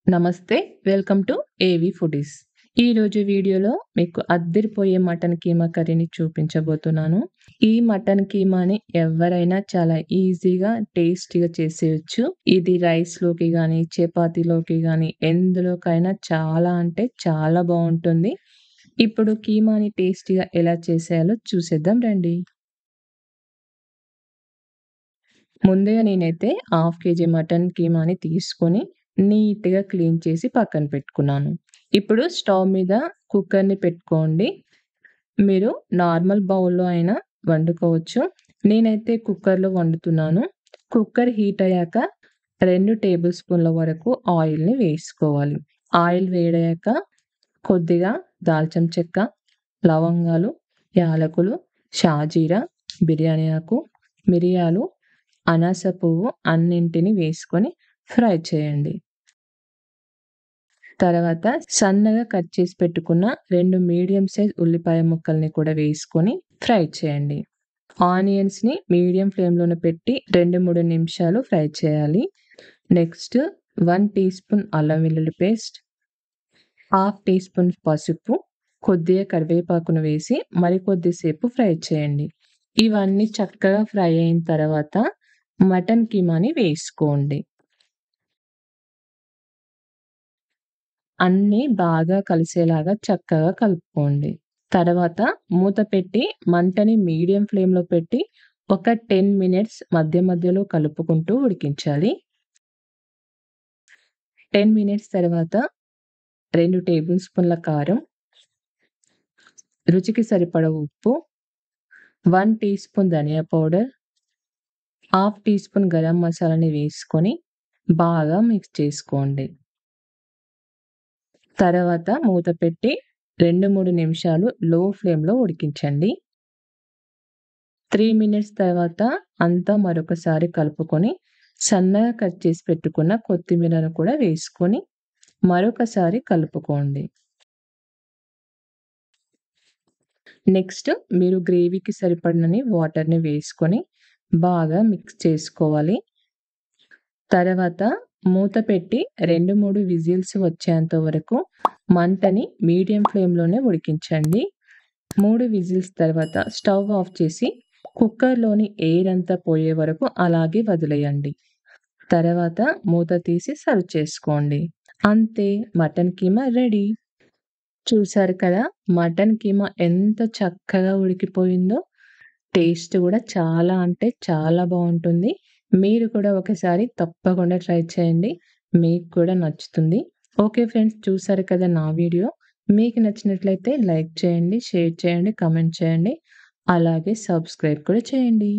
నమస్తే. Welcome to ఏవి foodies. ఈరోజు వీడియోలో మీకు అద్దిరిపోయే మటన్ కీమా కర్రీని చూపించబోతున్నాను. ఈ మటన్ కీమాని ఎవ్వరైనా చాలా ఈజీగా, టేస్టీగా చేసేయొచ్చు. ఇది రైస్‌లోకి గానీ, చపాతీలోకి గానీ ఎందులోకైనా చాలా అంటే చాలా బావుంటుంది. ఇప్పుడు కీమాని టేస్టీగా ఎలా చేసేయాలో చూసేద్దాం రండి. ముందుగా నేనైతే హాఫ్ కేజీ మటన్ కీమాని తీసుకొని నీట్‌గా క్లీన్ చేసి పక్కన పెట్టుకున్నాను. ఇప్పుడు స్టవ్ మీద కుక్కర్‌ని పెట్టుకోండి. మీరు నార్మల్ బౌల్‌లో అయినా వండుకోవచ్చు. నేనైతే కుక్కర్‌లో వండుతున్నాను. కుక్కర్ హీట్ అయ్యాక 2 టేబుల్ స్పూన్ల వరకు ఆయిల్‌ని వేసుకోవాలి. ఆయిల్ వేడయ్యాక కొద్దిగా దాల్చిన చెక్క, లవంగాలు, యాలకులు, షాజీరా, బిర్యానీ ఆకు, మిరియాలు, అనాస పువ్వు అన్నింటిని వేసుకొని ఫ్రై చేయండి. తర్వాత సన్నగా కట్ చేసి పెట్టుకున్న 2 మీడియం సైజ్ ఉల్లిపాయ ముక్కల్ని కూడా వేసుకొని ఫ్రై చేయండి. ఆనియన్స్‌ని మీడియం ఫ్లేమ్‌లోనే పెట్టి 2, 3 నిమిషాలు ఫ్రై చేయాలి. నెక్స్ట్ 1 టీ స్పూన్ అల్లం వెల్లుల్లి పేస్ట్, హాఫ్ టీ స్పూన్ పసుపు, కొద్దిగా కరివేపాకును వేసి మరికొద్దిసేపు ఫ్రై చేయండి. ఇవన్నీ చక్కగా ఫ్రై అయిన తర్వాత మటన్ కీమాని వేసుకోండి. అన్నీ బాగా కలిసేలాగా చక్కగా కలుపుకోండి. తర్వాత మూత పెట్టి మంటని మీడియం ఫ్లేమ్‌లో పెట్టి ఒక 10 మినిట్స్ మధ్య మధ్యలో కలుపుకుంటూ ఉడికించాలి. 10 మినిట్స్ తర్వాత 2 టేబుల్ స్పూన్ల కారం, రుచికి సరిపడా ఉప్పు, 1 టీ స్పూన్ ధనియా పౌడర్, హాఫ్ టీ స్పూన్ గరం మసాలాని వేసుకొని బాగా మిక్స్ చేసుకోండి. తర్వాత మూత పెట్టి 2, 3 నిమిషాలు లో ఫ్లేమ్‌లో ఉడికించండి. 3 మినిట్స్ తర్వాత అంతా మరొకసారి కలుపుకొని సన్నగా కట్ చేసి పెట్టుకున్న కొత్తిమీరను కూడా వేసుకొని మరొకసారి కలుపుకోండి. నెక్స్ట్ మీరు గ్రేవీకి సరిపడినన్ని వాటర్‌ని వేసుకొని బాగా మిక్స్ చేసుకోవాలి. తర్వాత మూత పెట్టి 2, 3 విజిల్స్ వచ్చేంత వరకు మంటని మీడియం ఫ్లేమ్‌లోనే ఉడికించండి. 3 విజిల్స్ తర్వాత స్టవ్ ఆఫ్ చేసి కుక్కర్‌లోని ఎయిర్ అంతా పోయే వరకు అలాగే వదిలేయండి. తర్వాత మూత తీసి సర్వ్ చేసుకోండి. అంతే, మటన్ కీమా రెడీ. చూసారు కదా! మటన్ కీమా ఎంత చక్కగా ఉడికిపోయిందో. టేస్ట్ కూడా చాలా అంటే చాలా బావుంటుంది. మీరు కూడా ఒకసారి తప్పకుండా ట్రై చేయండి. మీకు కూడా నచ్చుతుంది. ఓకే ఫ్రెండ్స్, చూసారు కదా నా వీడియో. మీకు నచ్చినట్లయితే లైక్ చేయండి, షేర్ చేయండి, కామెంట్ చేయండి. అలాగే సబ్స్క్రైబ్ కూడా చేయండి.